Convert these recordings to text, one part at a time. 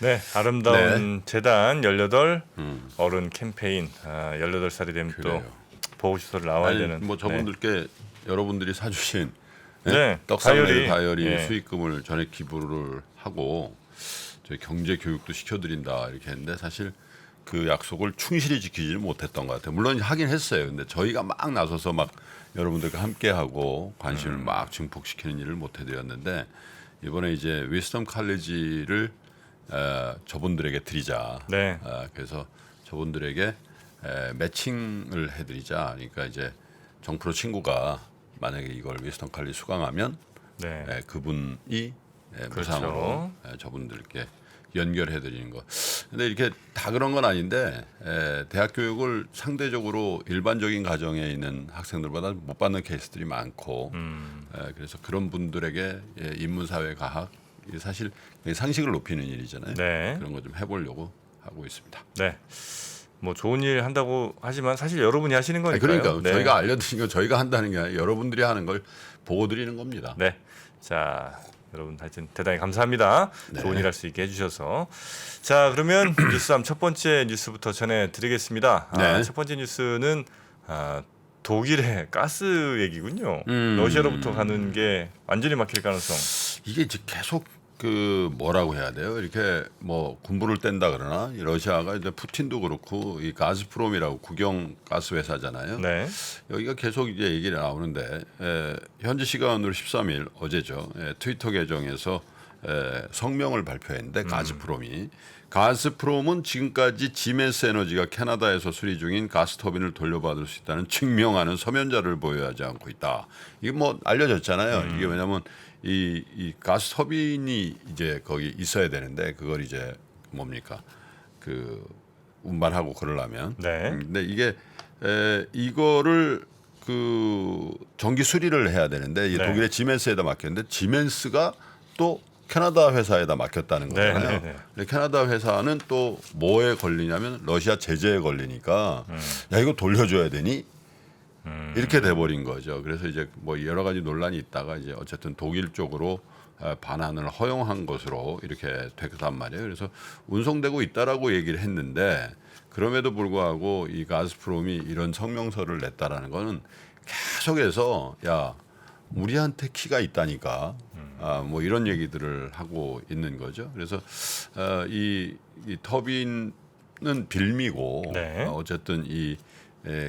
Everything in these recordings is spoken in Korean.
네, 아름다운 재단 18 어른 캠페인 18살이 되면 그래요. 또 보호시설 나와야 아니 되는 뭐 저분들께 여러분들이 사주신 네, 떡상레드 다이어리. 다이어리 예. 수익금을 전액 기부를 하고 저희 경제 교육도 시켜드린다 이렇게 했는데 사실 그 약속을 충실히 지키지는 못했던 것 같아요. 물론 하긴 했어요. 근데 저희가 막 나서서 막 여러분들과 함께하고 관심을 막 증폭시키는 일을 못해드렸는데 이번에 이제 위스덤 칼리지를 저분들에게 드리자. 네. 그래서 저분들에게 매칭을 해드리자. 그러니까 이제 정프로 친구가 만약에 이걸 위스덤 칼리지 수강하면 네. 그분이 그렇죠. 무상으로 저분들께 연결해드리는 거. 근데 이렇게 다 그런 건 아닌데 대학 교육을 상대적으로 일반적인 가정에 있는 학생들보다 못 받는 케이스들이 많고 그래서 그런 분들에게 인문사회 과학 사실 상식을 높이는 일이잖아요. 네. 그런 거 좀 해보려고 하고 있습니다. 네. 뭐 좋은 일 한다고 하지만 사실 여러분이 하시는 거니까요. 그러니까 네. 저희가 알려드린 거 저희가 한다는 게 아니라 여러분들이 하는 걸 보고 드리는 겁니다. 네. 자, 여러분 하여튼 대단히 감사합니다. 네. 좋은 일 할 수 있게 해주셔서. 자, 그러면 뉴스함 첫 번째 뉴스부터 전해드리겠습니다. 네. 첫 번째 뉴스는 독일의 가스 얘기군요. 러시아로부터 가는 게 완전히 막힐 가능성. 이게 이제 계속 그 뭐라고 해야 돼요? 이렇게 뭐 군부를 뗀다 그러나 이 러시아가 이제 푸틴도 그렇고 이 가스프롬이라고 국영 가스 회사잖아요. 네. 여기가 계속 이제 얘기가 나오는데 현지 시간으로 13일 어제죠. 트위터 계정에서 성명을 발표했는데 가스프롬은 지금까지 지멘스 에너지가 캐나다에서 수리 중인 가스 터빈을 돌려받을 수 있다는 증명하는 서면자를 보유하지 않고 있다. 이게 뭐 알려졌잖아요. 이게 왜냐하면 이 가스 터빈이 이제 거기 있어야 되는데 그걸 이제 뭡니까 그 운반하고 그러려면. 네. 근데 이게 이거를 그 정기 수리를 해야 되는데 이 네. 독일의 지멘스에다 맡겼는데 지멘스가 또 캐나다 회사에다 맡겼다는 네, 거잖아요. 네, 네. 근데 캐나다 회사는 또 뭐에 걸리냐면 러시아 제재에 걸리니까 야 이거 돌려줘야 되니 이렇게 돼버린 거죠. 그래서 이제 뭐 여러 가지 논란이 있다가 이제 어쨌든 독일 쪽으로 반환을 허용한 것으로 이렇게 됐단 말이에요. 그래서 운송되고 있다라고 얘기를 했는데 그럼에도 불구하고 이 가스프롬이 이런 성명서를 냈다라는 거는 계속해서 야 우리한테 키가 있다니까 뭐 이런 얘기들을 하고 있는 거죠. 그래서 이 터빈은 빌미고 네. 어쨌든 이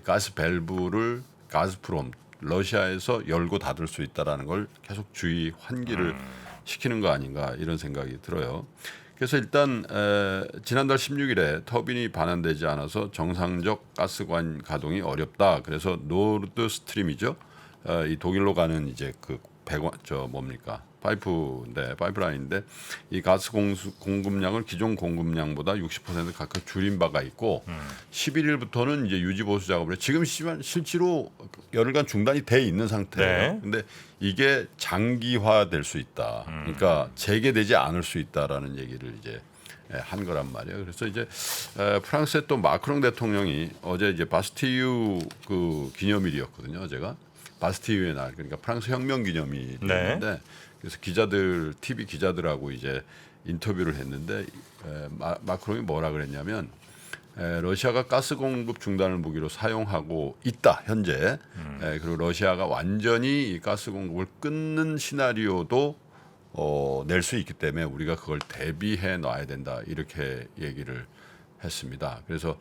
가스 밸브를 가스프롬 러시아에서 열고 닫을 수 있다라는 걸 계속 주의 환기를 시키는 거 아닌가 이런 생각이 들어요. 그래서 일단 지난달 16일에 터빈이 반환되지 않아서 정상적 가스관 가동이 어렵다. 그래서 노르드 스트림이죠. 이 독일로 가는 이제 그 배관 뭡니까 파이프라인인데 이 가스 공급량을 기존 공급량보다 60% 가까이 줄인 바가 있고 11일부터는 이제 유지 보수 작업을 해. 지금 실제로 열흘간 중단이 돼 있는 상태예요. 네. 근데 이게 장기화될 수 있다. 그러니까 재개되지 않을 수 있다라는 얘기를 이제 한 거란 말이에요. 그래서 이제 프랑스의 또 마크롱 대통령이 어제 이제 바스티유 그 기념일이었거든요. 어제가 바스티유의 날 그러니까 프랑스 혁명 기념일이었는데 그래서 TV 기자들하고 이제 인터뷰를 했는데 마크롱이 뭐라 그랬냐면 러시아가 가스 공급 중단을 무기로 사용하고 있다 현재. 그리고 러시아가 완전히 이 가스 공급을 끊는 시나리오도 낼 수 있기 때문에 우리가 그걸 대비해 놔야 된다 이렇게 얘기를 했습니다. 그래서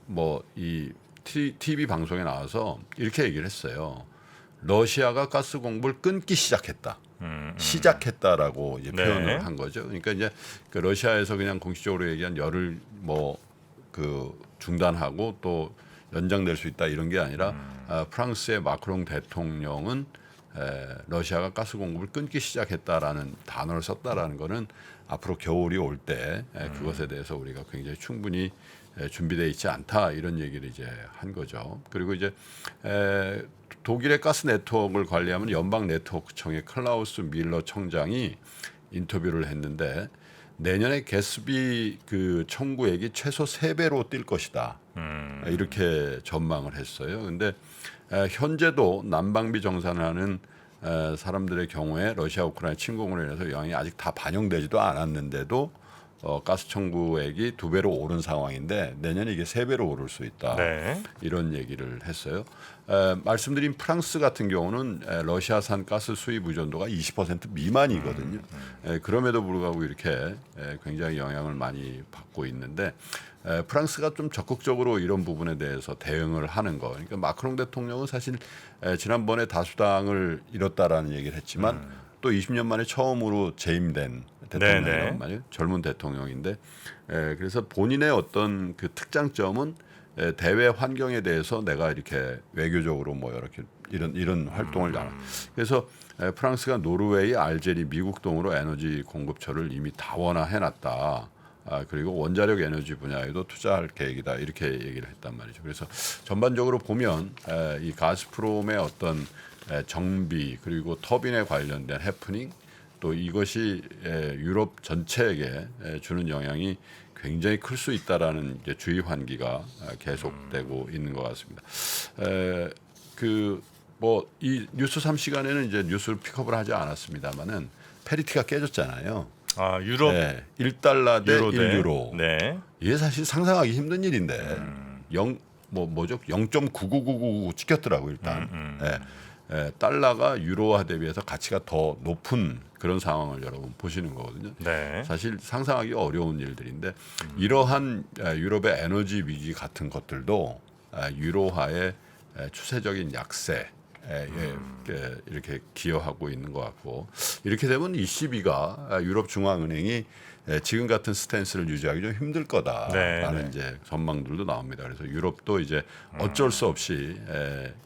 뭐 이 TV 방송에 나와서 이렇게 얘기를 했어요. 러시아가 가스 공급을 끊기 시작했다. 시작했다라고 이제 표현을 네. 한 거죠. 그러니까 이제 그 러시아에서 그냥 공식적으로 얘기한 열을 뭐 그 중단하고 또 연장될 수 있다 이런 게 아니라 프랑스의 마크롱 대통령은 러시아가 가스 공급을 끊기 시작했다라는 단어를 썼다라는 거는 앞으로 겨울이 올 때 그것에 대해서 우리가 굉장히 충분히 준비되어 있지 않다 이런 얘기를 이제 한 거죠. 그리고 이제 독일의 가스 네트워크를 관리하는 연방 네트워크청의 클라우스 밀러 청장이 인터뷰를 했는데 내년에 가스비 그 청구액이 최소 3배로 뛸 것이다. 이렇게 전망을 했어요. 근데 현재도 난방비 정산하는 사람들의 경우에 러시아 우크라이나 침공으로 인해서 영향이 아직 다 반영되지도 않았는데도 가스 청구액이 2배로 오른 상황인데 내년에 이게 3배로 오를 수 있다. 네. 이런 얘기를 했어요. 말씀드린 프랑스 같은 경우는 러시아산 가스 수입 의존도가 20% 미만이거든요. 그럼에도 불구하고 이렇게 굉장히 영향을 많이 받고 있는데 프랑스가 좀 적극적으로 이런 부분에 대해서 대응을 하는 거. 그러니까 마크롱 대통령은 사실 지난번에 다수당을 잃었다라는 얘기를 했지만 또 20년 만에 처음으로 재임된 대통령이란 말이에요. 젊은 대통령인데 그래서 본인의 어떤 그 특장점은 대외 환경에 대해서 내가 이렇게 외교적으로 뭐 이렇게 이런 활동을 하는. 그래서 프랑스가 노르웨이, 알제리, 미국 등으로 에너지 공급처를 이미 다원화해놨다. 그리고 원자력 에너지 분야에도 투자할 계획이다 이렇게 얘기를 했단 말이죠. 그래서 전반적으로 보면 이 가스프롬의 어떤 정비 그리고 터빈에 관련된 해프닝 또 이것이 유럽 전체에게 주는 영향이 굉장히 클 수 있다라는 이제 주의 환기가 계속되고 있는 것 같습니다. 그 뭐 이 뉴스 3시간에는 이제 뉴스를 픽업을 하지 않았습니다만은 페리티가 깨졌잖아요. 아 유럽 네, 1달러 대 유로 대- 1유로. 네. 이게 사실 상상하기 힘든 일인데 뭐죠? 0.99999 찍혔더라고 일단. 달러가 유로화 대비해서 가치가 더 높은 그런 상황을 여러분 보시는 거거든요. 네. 사실 상상하기 어려운 일들인데 이러한 유럽의 에너지 위기 같은 것들도 유로화의 추세적인 약세 이렇게 기여하고 있는 것 같고 이렇게 되면 ECB가 유럽 중앙은행이 지금 같은 스탠스를 유지하기 좀 힘들 거다라는 이제 전망들도 나옵니다. 그래서 유럽도 이제 어쩔 수 없이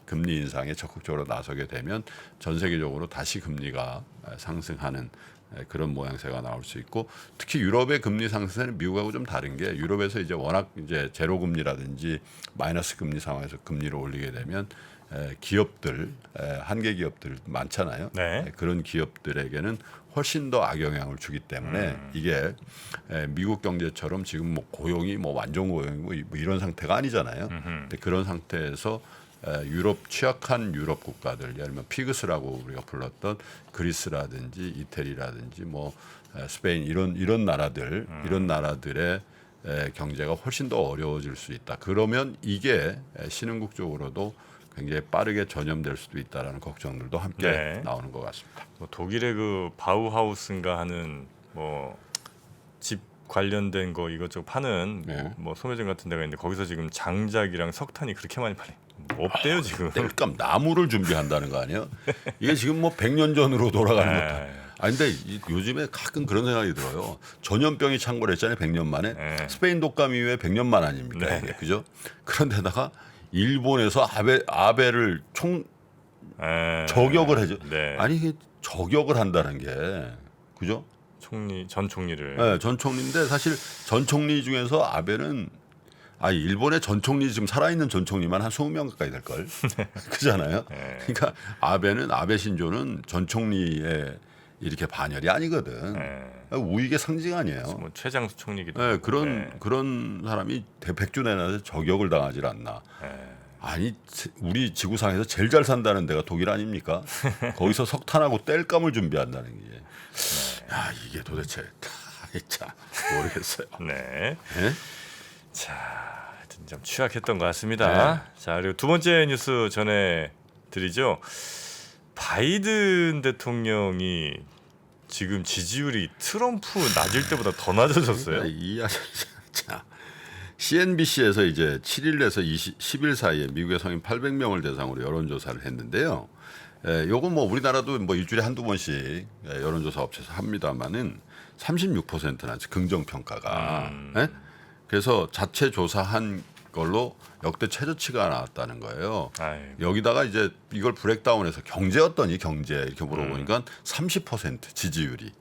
금리 인상에 적극적으로 나서게 되면 전 세계적으로 다시 금리가 상승하는 그런 모양새가 나올 수 있고 특히 유럽의 금리 상승세는 미국하고 좀 다른 게 유럽에서 이제 워낙 이제 제로 금리라든지 마이너스 금리 상황에서 금리를 올리게 되면 기업들 한계 기업들 많잖아요. 네. 그런 기업들에게는 훨씬 더 악영향을 주기 때문에 이게 미국 경제처럼 지금 뭐 고용이 뭐 완전 고용이고 뭐 이런 상태가 아니잖아요. 근데 그런 상태에서 유럽 취약한 유럽 국가들, 예를 들면 피그스라고 우리가 불렀던 그리스라든지 이태리라든지 뭐 스페인 이런 나라들 이런 나라들의 경제가 훨씬 더 어려워질 수 있다. 그러면 이게 신흥국 쪽으로도 굉장히 빠르게 전염될 수도 있다라는 걱정들도 함께 나오는 것 같습니다. 뭐 독일의 그 바우하우스인가 하는 뭐 집 관련된 거 이것저것 파는 뭐 소매점 같은 데가 있는데 거기서 지금 장작이랑 석탄이 그렇게 많이 팔려. 없대요 지금. 땔감 나무를 준비한다는 거 아니에요? 이게 지금 뭐 100년 전으로 돌아가는 것도. 아니 근데 요즘에 가끔 그런 생각이 들어요. 전염병이 창궐했잖아요. 100년 만에. 스페인 독감 이후에 100년만 아닙니까? 이게, 그죠? 그런데다가 일본에서 아베를 저격을 해줘. 아니 이게 저격을 한다는 게 그죠? 전 총리를. 네, 전 총리인데 사실 전 총리 중에서 아베는 일본의 전 총리 지금 살아있는 전 총리만 한 20명 가까이 될 걸. 그잖아요. 그러니까 아베 신조는 전 총리의 이렇게 반열이 아니거든. 우익의 상징 아니에요. 뭐 최장수 총리기도. 네, 그런 사람이 백주 내내 저격을 당하지 않나. 아니 우리 지구상에서 제일 잘 산다는 데가 독일 아닙니까? 거기서 석탄하고 땔감을 준비한다는 게. 야 이게 도대체 참 모르겠어요. 네. 네? 자, 하여튼 좀 취약했던 것 같습니다. 자, 그리고 두 번째 뉴스 전해드리죠. 바이든 대통령이 지금 지지율이 트럼프 낮을 때보다 더 낮아졌어요. 자, CNBC에서 이제 7일에서 10일 사이에 미국의 성인 800명을 대상으로 여론조사를 했는데요. 요건 뭐 우리나라도 뭐 일주일에 한두 번씩 여론조사 업체에서 합니다만은 36%나 긍정 평가가. 그래서 자체 조사한 걸로 역대 최저치가 나왔다는 거예요. 여기다가 이제 이걸 브렉다운해서 경제 어떠니 경제 이렇게 물어보니까 30% 지지율이.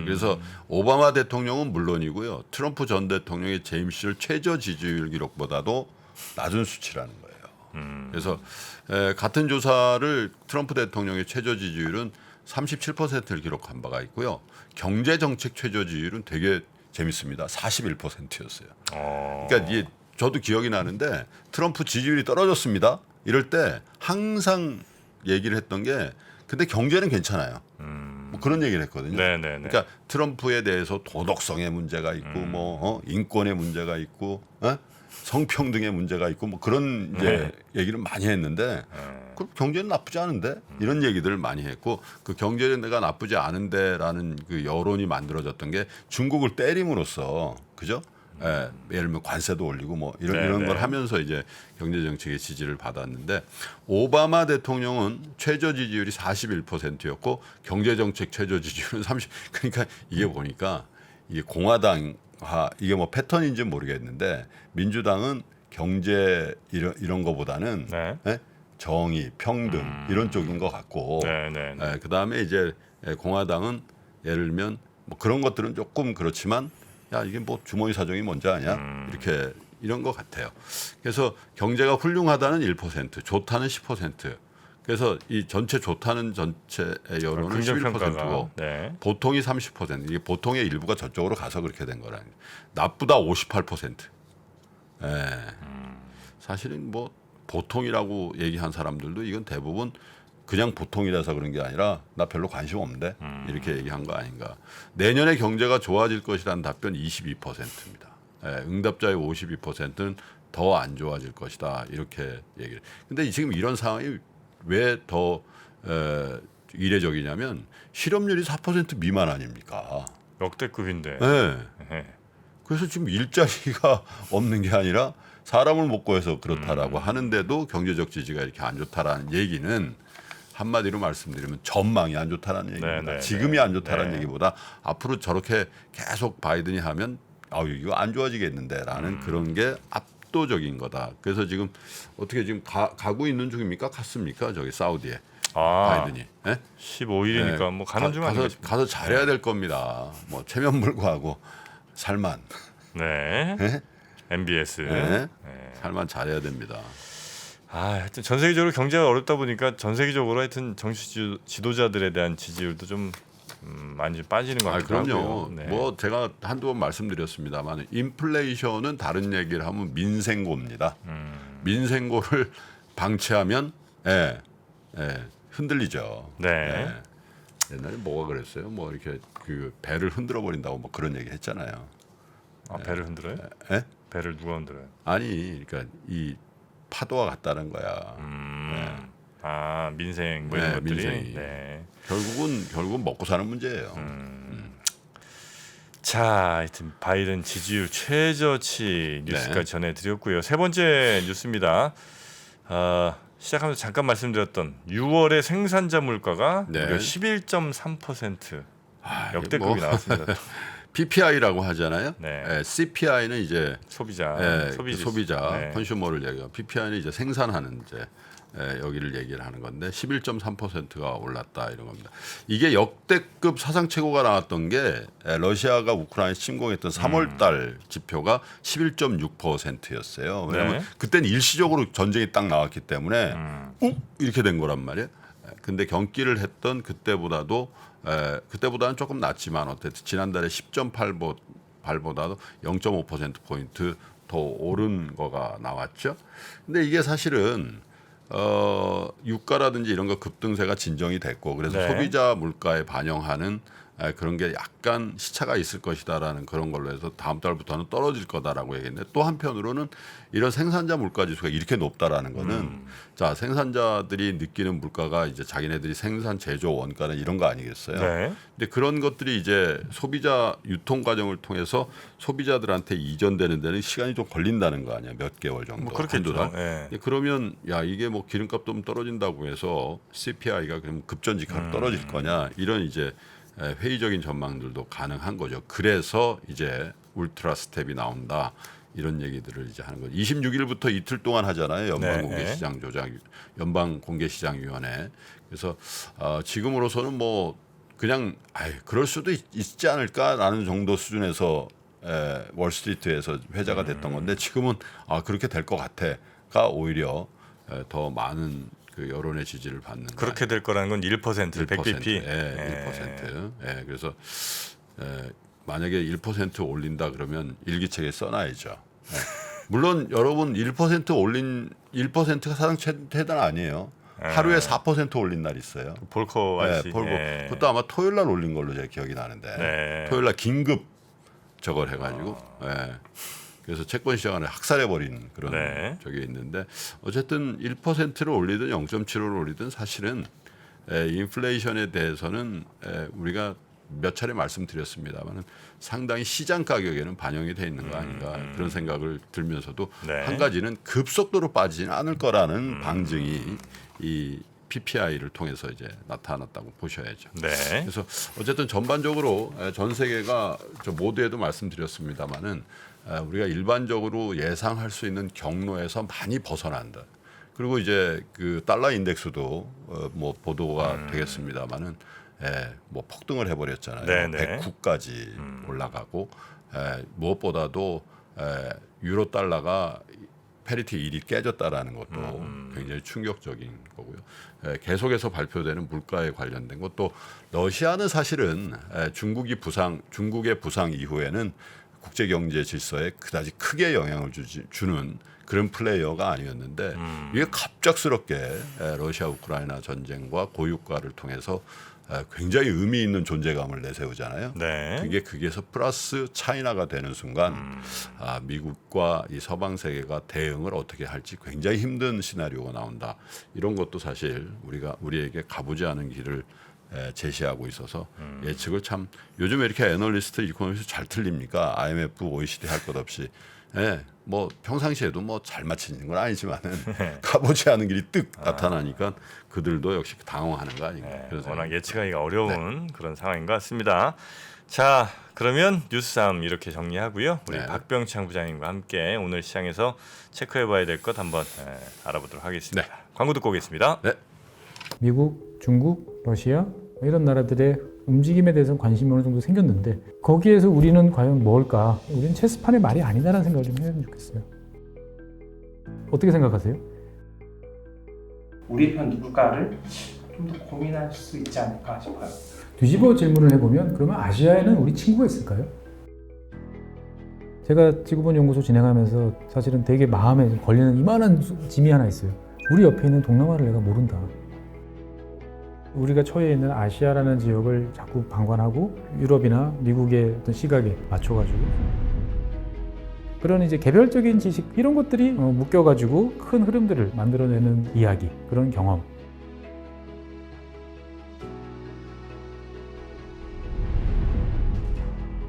그래서 오바마 대통령은 물론이고요. 트럼프 전 대통령의 재임 시절 최저 지지율 기록보다도 낮은 수치라는 거예요. 그래서 같은 조사를 트럼프 대통령의 최저 지지율은 37%를 기록한 바가 있고요. 경제 정책 최저 지지율은 되게 재밌습니다. 41%였어요. 그러니까 이게 저도 기억이 나는데 트럼프 지지율이 떨어졌습니다. 이럴 때 항상 얘기를 했던 게 근데 경제는 괜찮아요. 뭐 그런 얘기를 했거든요. 네네네. 그러니까 트럼프에 대해서 도덕성의 문제가 있고 뭐 인권의 문제가 있고 성평등의 문제가 있고 뭐 그런 이제 얘기를 많이 했는데 그 경제는 나쁘지 않은데 이런 얘기들을 많이 했고 그 경제가 나쁘지 않은데라는 그 여론이 만들어졌던 게 중국을 때림으로써 그죠? 예를 들면 관세도 올리고 뭐 이런 걸 하면서 이제 경제 정책의 지지를 받았는데 오바마 대통령은 최저 지지율이 41%였고 경제 정책 최저 지지율은 30. 그러니까 이게 보니까 이게 공화당화 이게 뭐 패턴인지 는 모르겠는데 민주당은 경제 이런 거보다는 정의, 평등 이런 쪽인 것 같고 그 다음에 이제 공화당은 예를 들면 뭐 그런 것들은 조금 그렇지만 야 이게 뭐 주머니 사정이 뭔지 아냐 이렇게 이런 것 같아요. 그래서 경제가 훌륭하다는 1%, 좋다는 10%. 그래서 이 전체 좋다는 전체 여론은 11%고 보통이 30%. 이게 보통의 일부가 저쪽으로 가서 그렇게 된 거라. 나쁘다 58%. 사실은 뭐 보통이라고 얘기한 사람들도 이건 대부분 그냥 보통이라서 그런 게 아니라 나 별로 관심 없는데 이렇게 얘기한 거 아닌가. 내년에 경제가 좋아질 것이라는 답변 22%입니다. 응답자의 52%는 더 안 좋아질 것이다 이렇게 얘기를. 근데 지금 이런 상황이 왜 더 이례적이냐면 실업률이 4% 미만 아닙니까? 역대급인데. 그래서 지금 일자리가 없는 게 아니라 사람을 못 구해서 그렇다라고 하는데도 경제적 지지가 이렇게 안 좋다라는 얘기는 한마디로 말씀드리면 전망이 안 좋다라는 얘기입니다. 지금이 안 좋다라는 얘기보다 앞으로 저렇게 계속 바이든이 하면 이거 안 좋아지겠는데라는 그런 게 압도적인 거다. 그래서 지금 어떻게 지금 가고 있는 중입니까? 갔습니까? 저기 사우디에 바이든이 15일이니까 뭐 가는 중 아니겠습니까? 가서 잘해야 될 겁니다. 뭐 체면불구하고 살만 MBS 살만 잘해야 됩니다. 하여튼 전 세계적으로 경제가 어렵다 보니까 전 세계적으로 하여튼 정치 지도자들에 대한 지지율도 좀 많이 좀 빠지는 것 같아요. 그럼요. 뭐 제가 한두 번 말씀드렸습니다만 인플레이션은 다른 얘기를 하면 민생고입니다. 민생고를 방치하면 흔들리죠. 옛날에 뭐가 그랬어요? 뭐 이렇게 그 배를 흔들어 버린다고 뭐 그런 얘기 했잖아요. 배를 흔들어요? 배를 누가 흔들어요? 아니, 그러니까 이 파도와 같다는 거야. 민생 뭐 이런 것들이. 민생이. 결국은 먹고 사는 문제예요. 자, 하여튼 바이든 지지율 최저치 뉴스까지 전해드렸고요. 세 번째 뉴스입니다. 시작하면서 잠깐 말씀드렸던 6월의 생산자 물가가 무려 11.3% 역대급이 나왔습니다. PPI라고 하잖아요. CPI는 이제 소비자 컨슈머를 얘기하고 PPI는 이제 생산하는 여기를 얘기를 하는 건데 11.3%가 올랐다 이런 겁니다. 이게 역대급 사상 최고가 나왔던 게 러시아가 우크라이나에 침공했던 3월달 지표가 11.6%였어요. 왜냐하면 그때는 일시적으로 전쟁이 딱 나왔기 때문에 이렇게 된 거란 말이에요. 근데 경기를 했던 그때보다는 조금 낮지만 어쨌든 지난달에 10.8보다도 0.5% 포인트 더 오른 거가 나왔죠. 근데 이게 사실은 유가라든지 이런 거 급등세가 진정이 됐고 그래서 소비자 물가에 반영하는 그런 게 약간 시차가 있을 것이다라는 그런 걸로 해서 다음 달부터는 떨어질 거다라고 얘기했는데 또 한편으로는 이런 생산자 물가 지수가 이렇게 높다라는 거는 자 생산자들이 느끼는 물가가 이제 자기네들이 생산 제조 원가는 이런 거 아니겠어요? 근데 그런 것들이 이제 소비자 유통 과정을 통해서 소비자들한테 이전되는 데는 시간이 좀 걸린다는 거 아니야? 몇 개월 정도. 뭐 그렇겠죠. 그러면 야 이게 뭐 기름값 좀 떨어진다고 해서 CPI가 그럼 급전직하로 떨어질 거냐? 이런 이제 회의적인 전망들도 가능한 거죠. 그래서 이제 울트라 스텝이 나온다. 이런 얘기들을 이제 하는 거죠. 26일부터 이틀 동안 하잖아요. 연방공개시장위원회. 그래서 지금으로서는 뭐 그냥 그럴 수도 있지 않을까라는 정도 수준에서 월스트리트에서 회자가 됐던 건데 지금은 그렇게 될 것 같아가 오히려 더 많은 그 여론의 지지를 받는 그렇게 될 거라는 건 1%, 100bp. 1%. 그래서 만약에 1% 올린다 그러면 일기책에 써놔야죠. 물론 여러분 1% 올린 1%가 사상 최대는 아니에요. 하루에 4% 올린 날 있어요. 볼커 아저씨. 볼거. 그것도 아마 토요일 날 올린 걸로 제가 기억이 나는데 네. 토요일 날 긴급 저걸 해가지고 그래서 채권 시장을 학살해버린 그런 네. 적이 있는데 어쨌든 1%를 올리든 0.75를 올리든 사실은 인플레이션에 대해서는 우리가 몇 차례 말씀드렸습니다만 상당히 시장 가격에는 반영이 돼 있는 거 아닌가 그런 생각을 들면서도 네. 한 가지는 급속도로 빠지지는 않을 거라는 방증이 이 PPI를 통해서 이제 나타났다고 보셔야죠. 네. 그래서 어쨌든 전반적으로 전 세계가 저 모두에도 말씀드렸습니다만은 우리가 일반적으로 예상할 수 있는 경로에서 많이 벗어난다. 그리고 이제 그 달러 인덱스도 뭐 보도가 되겠습니다만은 뭐 폭등을 해버렸잖아요. 네네. 109까지 올라가고 무엇보다도 유로 달러가 페리티 1이 깨졌다라는 것도 굉장히 충격적인 거고요. 계속해서 발표되는 물가에 관련된 것도 러시아는 사실은 중국의 부상 이후에는 국제 경제 질서에 그다지 크게 영향을 주는 그런 플레이어가 아니었는데 이게 갑작스럽게 러시아 우크라이나 전쟁과 고유가를 통해서 굉장히 의미 있는 존재감을 내세우잖아요. 네. 그게 거기에서 플러스 차이나가 되는 순간 미국과 이 서방 세계가 대응을 어떻게 할지 굉장히 힘든 시나리오가 나온다. 이런 것도 사실 우리에게 가보지 않은 길을 제시하고 있어서 예측을 참 요즘 에 이렇게 애널리스트 이코노미스트 잘 틀립니까? IMF, OECD 할 것 없이 뭐 평상시에도 뭐 잘 맞히는 건 아니지만은 가보지 않은 길이 뜻 나타나니까 그들도 역시 당황하는 거 아닌가. 워낙 예측하기가 어려운 그런 상황인 것 같습니다. 자, 그러면 뉴스 3 이렇게 정리하고요. 우리 박병창 부장님과 함께 오늘 시장에서 체크해봐야 될 것 한번 알아보도록 하겠습니다. 광고 듣고 오겠습니다. 네. 미국, 중국, 러시아 이런 나라들의 움직임에 대해서는 관심이 어느 정도 생겼는데 거기에서 우리는 과연 뭘까? 우리는 체스판의 말이 아니다라는 생각을 좀 해야 좋겠어요. 어떻게 생각하세요? 우리 편 누굴까를 좀 더 고민할 수 있지 않을까 싶어요. 뒤집어 질문을 해보면 그러면 아시아에는 우리 친구가 있을까요? 제가 지구본 연구소 진행하면서 사실은 되게 마음에 걸리는 이만한 짐이 하나 있어요. 우리 옆에 있는 동남아를 내가 모른다. 우리가 처해 있는 아시아라는 지역을 자꾸 방관하고 유럽이나 미국의 어떤 시각에 맞춰가지고 그런 이제 개별적인 지식 이런 것들이 묶여가지고 큰 흐름들을 만들어내는 이야기, 그런 경험.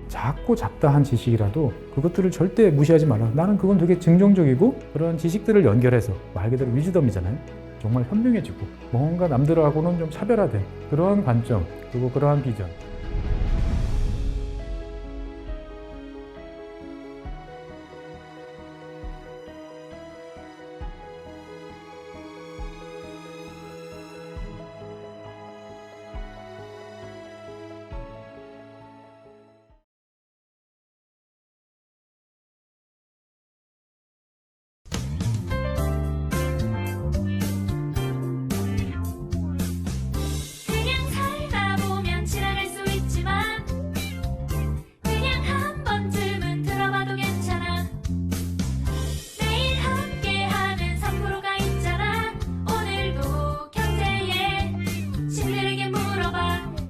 작고 잡다한 지식이라도 그것들을 절대 무시하지 말라. 나는 그건 되게 긍정적이고 그런 지식들을 연결해서 말 그대로 위즈덤이잖아요. 정말 현명해지고 뭔가 남들하고는 좀 차별화된 그러한 관점 그리고 그러한 비전